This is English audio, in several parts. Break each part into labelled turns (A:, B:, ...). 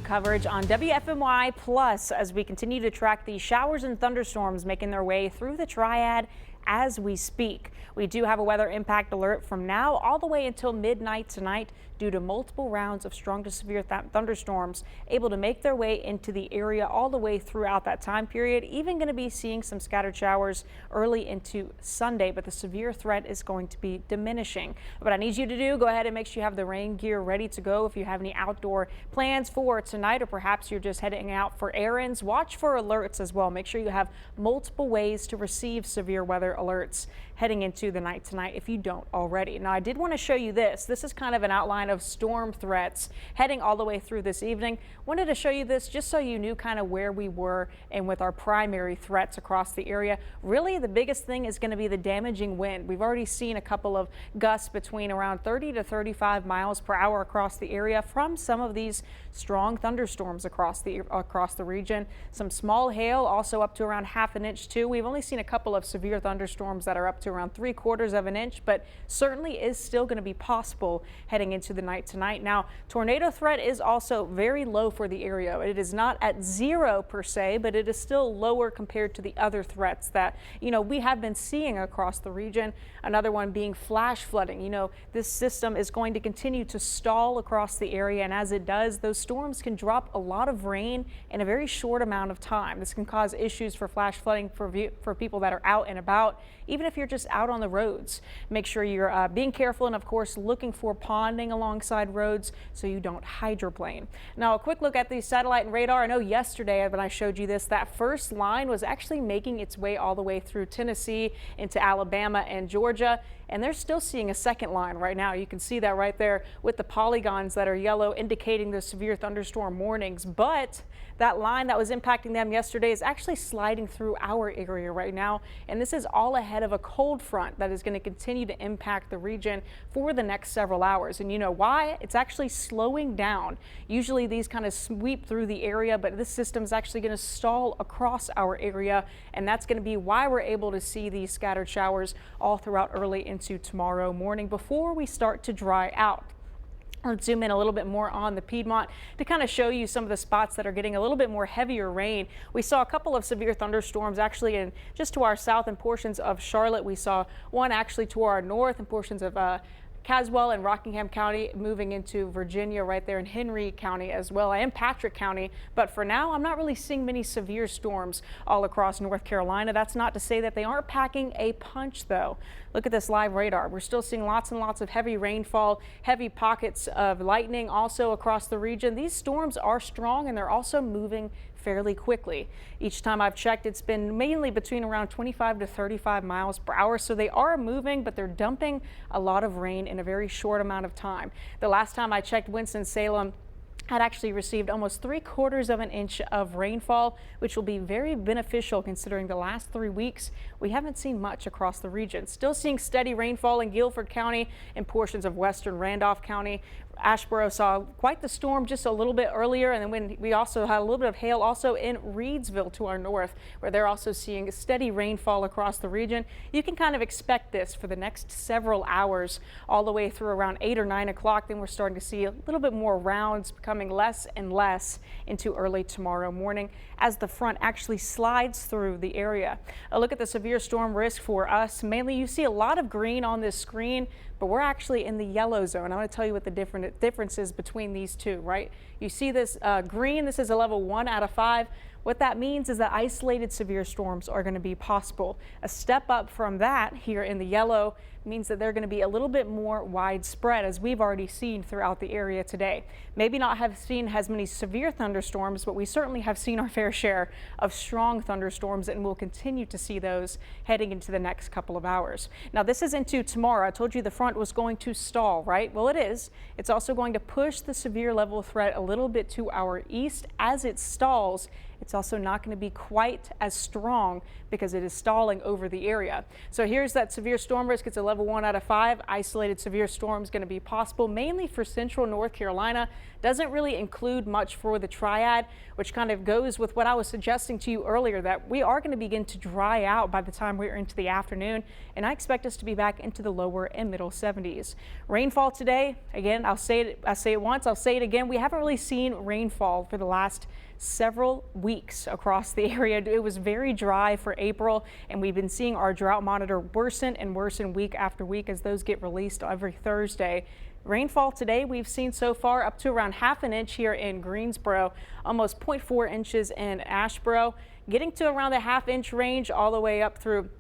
A: Coverage on WFMY Plus as we continue to track the showers and thunderstorms making their way through the Triad as we speak. We do have a weather impact alert from now all the way until midnight tonight due to multiple rounds of strong to severe thunderstorms able to make their way into the area all the way throughout that time period. Even going to be seeing some scattered showers early into Sunday, but the severe threat is going to be diminishing. What I need you to do, go ahead and make sure you have the rain gear ready to go if you have any outdoor plans for tonight, or perhaps you're just heading out for errands. Watch for alerts as well. Make sure you have multiple ways to receive severe weather alerts heading into the night tonight if you don't already. Now, I did want to show you this. This is kind of an outline of storm threats heading all the way through this evening. Wanted to show you this just so you knew kind of where we were and with our primary threats across the area. Really, the biggest thing is going to be the damaging wind. We've already seen a couple of gusts between around 30 to 35 miles per hour across the area from some of these strong thunderstorms across the region. Some small hail also up to around ½ an inch too. We've only seen a couple of severe thunderstorms that are up to around 3/4 of an inch, but certainly is still going to be possible heading into the night tonight. Now, tornado threat is also very low for the area. It is not at 0 per se, but it is still lower compared to the other threats that, we have been seeing across the region. Another one being flash flooding. This system is going to continue to stall across the area, and as it does, those storms can drop a lot of rain in a very short amount of time. This can cause issues for flash flooding for people that are out and about, even if you're just out on the roads. Make sure you're being careful and, of course, looking for ponding alongside roads so you don't hydroplane. Now, a quick look at the satellite and radar. I know yesterday when I showed you this, that first line was actually making its way all the way through Tennessee into Alabama and Georgia. And they're still seeing a second line right now. You can see that right there with the polygons that are yellow indicating the severe thunderstorm warnings. But that line that was impacting them yesterday is actually sliding through our area right now. And this is all ahead of a cold front that is going to continue to impact the region for the next several hours. And you know why? It's actually slowing down. Usually these kind of sweep through the area, but this system is actually going to stall across our area. And that's going to be why we're able to see these scattered showers all throughout early into tomorrow morning before we start to dry out. Let's zoom in a little bit more on the Piedmont to kind of show you some of the spots that are getting a little bit more heavier rain. We saw a couple of severe thunderstorms actually in just to our south and portions of Charlotte. We saw one actually to our north and portions of Caswell and Rockingham County, moving into Virginia right there in Henry County as well, and Patrick County. But for now, I'm not really seeing many severe storms all across North Carolina. That's not to say that they aren't packing a punch, though. Look at this live radar. We're still seeing lots and lots of heavy rainfall, heavy pockets of lightning also across the region. These storms are strong and they're also moving fairly quickly. Each time I've checked, it's been mainly between around 25 to 35 miles per hour. So they are moving, but they're dumping a lot of rain in a very short amount of time. The last time I checked, Winston-Salem had actually received almost 3/4 of an inch of rainfall, which will be very beneficial considering the last 3 weeks we haven't seen much across the region. Still seeing steady rainfall in Guilford County and portions of western Randolph County. Asheboro saw quite the storm just a little bit earlier, and then when we also had a little bit of hail also in Reedsville to our north, where they're also seeing steady rainfall across the region. You can kind of expect this for the next several hours all the way through around 8 or 9 o'clock. Then we're starting to see a little bit more rounds becoming less and less into early tomorrow morning as the front actually slides through the area. A look at the severe storm risk for us. Mainly you see a lot of green on this screen, but we're actually in the yellow zone. I want to tell you what the differences between these two, right? You see this green, this is a level 1 out of 5. What that means is that isolated severe storms are going to be possible. A step up from that here in the yellow means that they're going to be a little bit more widespread, as we've already seen throughout the area today. Maybe not have seen as many severe thunderstorms, but we certainly have seen our fair share of strong thunderstorms, and we'll continue to see those heading into the next couple of hours. Now, this is into tomorrow. I told you the front was going to stall, right? Well, it is. It's also going to push the severe level threat a little bit to our east as it stalls. It's It's also not going to be quite as strong because it is stalling over the area. So here's that severe storm risk. It's a level 1 out of 5. Isolated severe storms going to be possible mainly for central North Carolina. Doesn't really include much for the Triad, which kind of goes with what I was suggesting to you earlier, that we are going to begin to dry out by the time we're into the afternoon, and I expect us to be back into the lower and middle 70s. Rainfall today, again, I say it once, I'll say it again. We haven't really seen rainfall for the last several weeks across the area. It was very dry for April, and we've been seeing our drought monitor worsen and worsen week after week as those get released every Thursday. Rainfall today we've seen so far up to around ½ an inch here in Greensboro, almost 0.4 inches in Asheboro, getting to around the ½ inch range all the way up through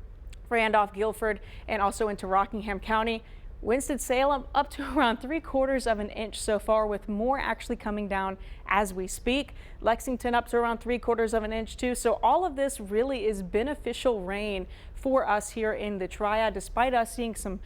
A: Randolph, Guilford, and also into Rockingham County. Winston-Salem up to around 3/4 of an inch so far, with more actually coming down as we speak. Lexington up to around 3/4 of an inch too. So all of this really is beneficial rain for us here in the Triad. Despite us seeing some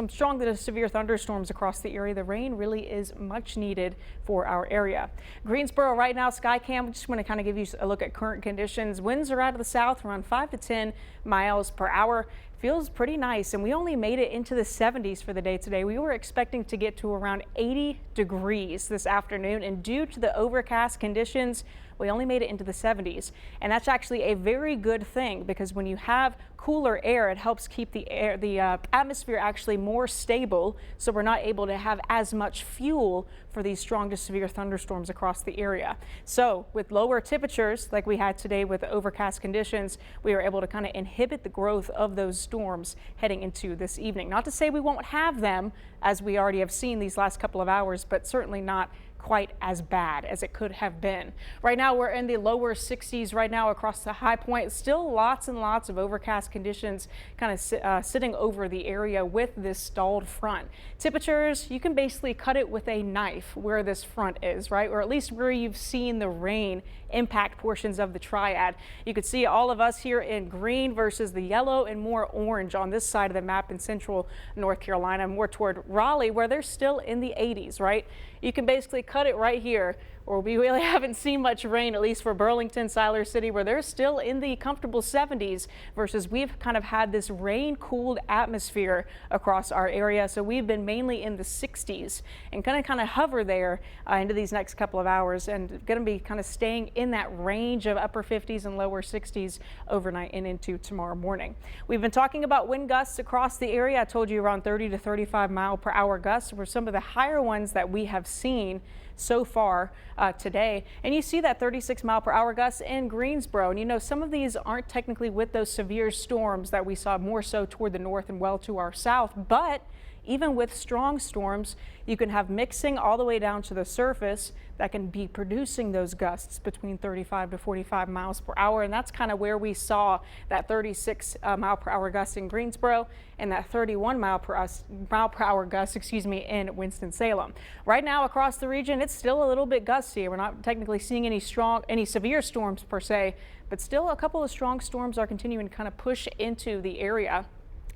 A: strong to severe thunderstorms across the area, the rain really is much needed for our area. Greensboro right now, Skycam, we just want to kind of give you a look at current conditions. Winds are out of the south around 5 to 10 miles per hour. Feels pretty nice, and we only made it into the 70s for the day today. We were expecting to get to around 80 degrees this afternoon, and due to the overcast conditions, we only made it into the 70s. And that's actually a very good thing, because when you have cooler air, it helps keep the atmosphere actually more stable, so we're not able to have as much fuel for these strong to severe thunderstorms across the area. So with lower temperatures like we had today with overcast conditions, we are able to kind of inhibit the growth of those storms heading into this evening. Not to say we won't have them, as we already have seen these last couple of hours, but certainly not quite as bad as it could have been. Right now we're in the lower 60s right now across the high point. Still lots and lots of overcast conditions kind of sitting over the area with this stalled front. Temperatures, you can basically cut it with a knife where this front is, right? Or at least where you've seen the rain impact portions of the Triad. You could see all of us here in green versus the yellow and more orange on this side of the map in central North Carolina, more toward Raleigh, where they're still in the 80s, right? You can basically cut it right here, or we really haven't seen much rain, at least for Burlington, Siler City, where they're still in the comfortable 70s, versus we've kind of had this rain-cooled atmosphere across our area. So we've been mainly in the 60s and kind of hover there into these next couple of hours, and going to be kind of staying in that range of upper 50s and lower 60s overnight and into tomorrow morning. We've been talking about wind gusts across the area. I told you around 30 to 35 mile per hour gusts were some of the higher ones that we have seen so far today. And you see that 36 mile per hour gusts in Greensboro. And you know, some of these aren't technically with those severe storms that we saw more so toward the north and well to our south, but even with strong storms, you can have mixing all the way down to the surface that can be producing those gusts between 35 to 45 miles per hour. And that's kind of where we saw that 36 mile per hour gust in Greensboro and that 31 mile per hour gust, in Winston-Salem. Right now across the region, it's still a little bit gusty. We're not technically seeing any severe storms per se, but still a couple of strong storms are continuing to kind of push into the area.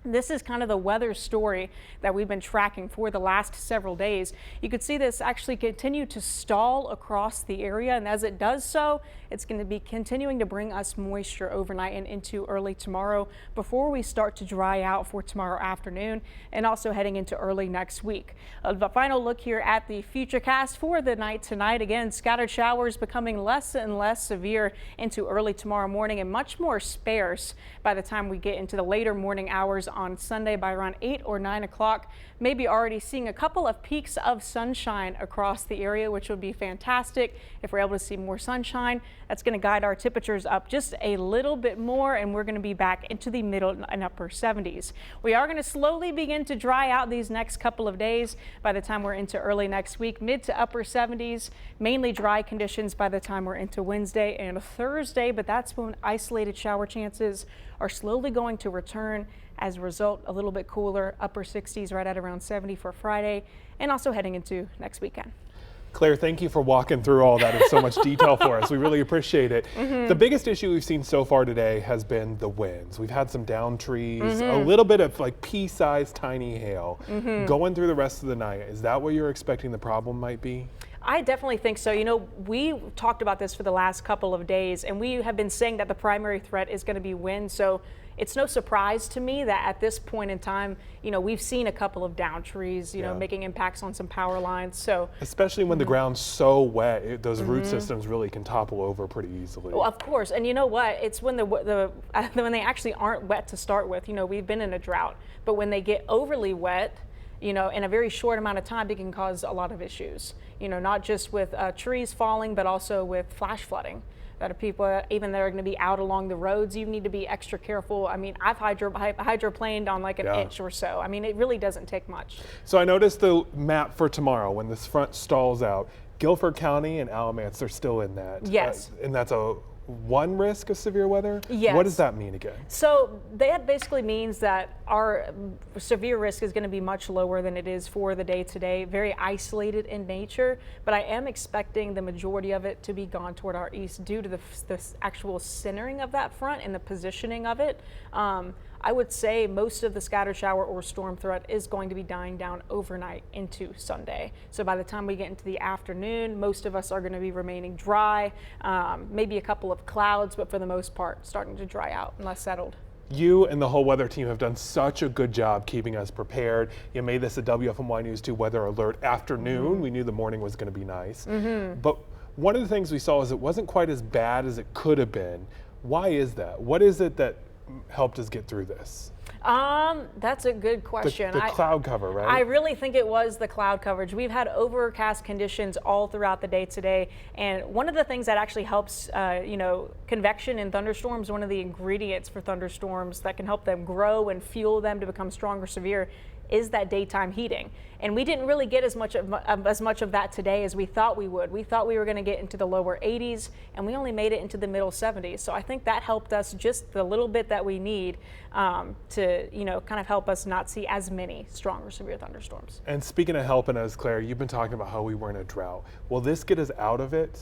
A: This is kind of the weather story that we've been tracking for the last several days. You could see this actually continue to stall across the area, and as it does so, it's going to be continuing to bring us moisture overnight and into early tomorrow before we start to dry out for tomorrow afternoon and also heading into early next week. The final look here at the Futurecast for the night tonight. Again, scattered showers becoming less and less severe into early tomorrow morning and much more sparse by the time we get into the later morning hours on Sunday by around 8 or 9 o'clock. Maybe already seeing a couple of peaks of sunshine across the area, which would be fantastic. If we're able to see more sunshine, that's going to guide our temperatures up just a little bit more, and we're going to be back into the middle and upper 70s. We are going to slowly begin to dry out these next couple of days. By the time we're into early next week, mid to upper 70s, mainly dry conditions by the time we're into Wednesday and Thursday, but that's when isolated shower chances are slowly going to return. As a result, a little bit cooler, upper 60s right at around 70 for Friday, and also heading into next weekend.
B: Claire, thank you for walking through all that in so much detail for us. We really appreciate it. The biggest issue we've seen so far today has been the winds. We've had some down trees, a little bit of like pea-sized tiny hail going through the rest of the night. Is that what you're expecting the problem might be?
A: I definitely think so. You know, we talked about this for the last couple of days, and we have been saying that the primary threat is going to be wind. So it's no surprise to me that at this point in time, you know, we've seen a couple of down trees, you know, making impacts on some power lines. So
B: especially when the ground's so wet, those root systems really can topple over pretty easily.
A: Well, of course, and you know what? It's when when they actually aren't wet to start with. You know, we've been in a drought, but when they get overly wet, you know, in a very short amount of time, it can cause a lot of issues. You know, not just with trees falling, but also with flash flooding. That people, even that are going to be out along the roads, you need to be extra careful. I mean, I've hydroplaned on like an inch or so. I mean, it really doesn't take much.
B: So I noticed the map for tomorrow when this front stalls out. Guilford County and Alamance are still in that.
A: Yes.
B: And that's a one risk of severe weather?
A: Yes.
B: What does that mean again?
A: So that basically means that our severe risk is going to be much lower than it is for the day today, very isolated in nature, but I am expecting the majority of it to be gone toward our east due to the actual centering of that front and the positioning of it. I would say most of the scattered shower or storm threat is going to be dying down overnight into Sunday. So by the time we get into the afternoon, most of us are going to be remaining dry, maybe a couple of clouds, but for the most part, starting to dry out and less settled.
B: You and the whole weather team have done such a good job keeping us prepared. You made this a WFMY News 2 weather alert afternoon. We knew the morning was going to be nice. But one of the things we saw is it wasn't quite as bad as it could have been. Why is that? What is it that helped us get through this?
A: That's a good question.
B: The cloud cover, right?
A: I really think it was the cloud coverage. We've had overcast conditions all throughout the day today, and one of the things that actually helps, you know, convection in thunderstorms, one of the ingredients for thunderstorms that can help them grow and fuel them to become strong or severe, is that daytime heating. And we didn't really get as much of that today as we thought we would. We thought we were going to get into the lower 80s, and we only made it into the middle 70s. So I think that helped us just the little bit that we need to, you know, kind of help us not see as many strong or severe thunderstorms.
B: And speaking of helping us, Claire, you've been talking about how we were in a drought. Will this get us out of it?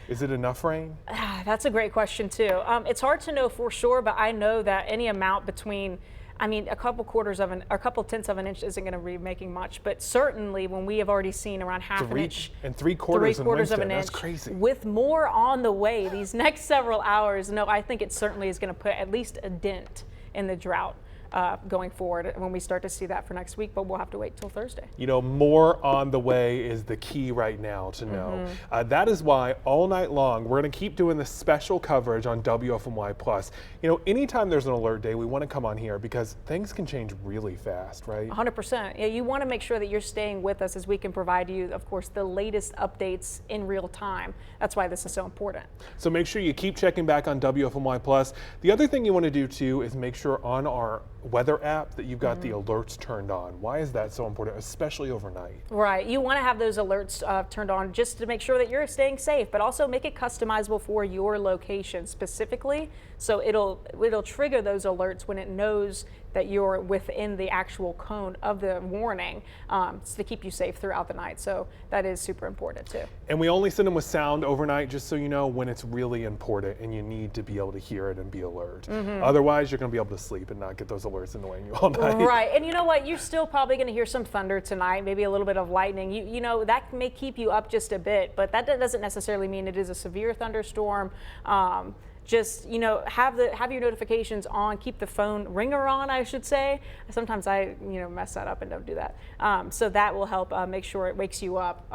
B: Is it enough rain?
A: That's a great question too. It's hard to know for sure, but I know that any amount between, I mean, a couple tenths of an inch isn't going to be making much, but certainly when we have already seen around half an inch
B: and three quarters of an inch,
A: that's
B: crazy.
A: With more on the way these next several hours, no, I think it certainly is going to put at least a dent in the drought going forward when we start to see that for next week, but we'll have to wait till Thursday.
B: You know, more on the way is the key right now to know. That is why all night long we're going to keep doing this special coverage on WFMY Plus. You know, anytime there's an alert day, we want to come on here because things can change really fast, right?
A: 100%. Yeah, you want to make sure that you're staying with us as we can provide you, of course, the latest updates in real time. That's why this is so important. So
B: make sure you keep checking back on WFMY Plus. The other thing you want to do too is make sure on our weather app that you've got the alerts turned on. Why is that so important, especially overnight?
A: Right, you want to have those alerts turned on just to make sure that you're staying safe, but also make it customizable for your location specifically, so it'll trigger those alerts when it knows that you're within the actual cone of the warning to keep you safe throughout the night. So that is super important too.
B: And we only send them with sound overnight, just so you know when it's really important and you need to be able to hear it and be alert. Otherwise, you're going to be able to sleep and not get those alerts annoying you all night.
A: Right, and you know what? You're still probably going to hear some thunder tonight, maybe a little bit of lightning. You know, that may keep you up just a bit, but that doesn't necessarily mean it is a severe thunderstorm. Just, you know, have your notifications on, keep the phone ringer on, I should say. Sometimes I, you know, mess that up and don't do that. So that will help make sure it wakes you up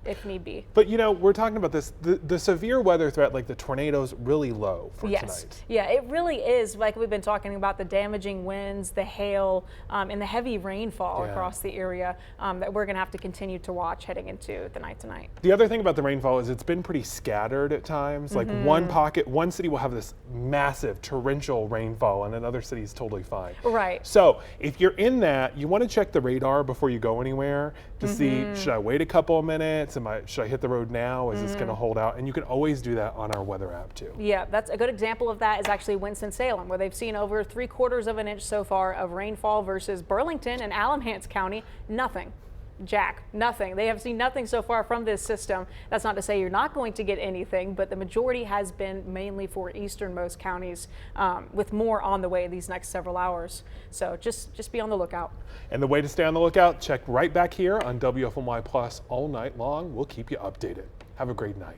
A: if need be.
B: But, you know, we're talking about this, the severe weather threat, like the tornadoes, really low for tonight.
A: Yeah, it really is. Like we've been talking about the damaging winds, the hail, and the heavy rainfall across the area that we're going to have to continue to watch heading into the night tonight.
B: The other thing about the rainfall is it's been pretty scattered at times. Like one city will have this massive torrential rainfall and another city is totally fine.
A: Right.
B: So if you're in that, you want to check the radar before you go anywhere to see, should I wait a couple of minutes? Should I hit the road now? Is this going to hold out? And you can always do that on our weather app too.
A: Yeah, that's a good example of that is actually Winston-Salem, where they've seen over 3/4 of an inch so far of rainfall versus Burlington and Alamance County, nothing. Jack, nothing. They have seen nothing so far from this system. That's not to say you're not going to get anything, but the majority has been mainly for easternmost counties, with more on the way these next several hours. So just be on the lookout.
B: And the way to stay on the lookout, check right back here on WFMY Plus all night long. We'll keep you updated. Have a great night.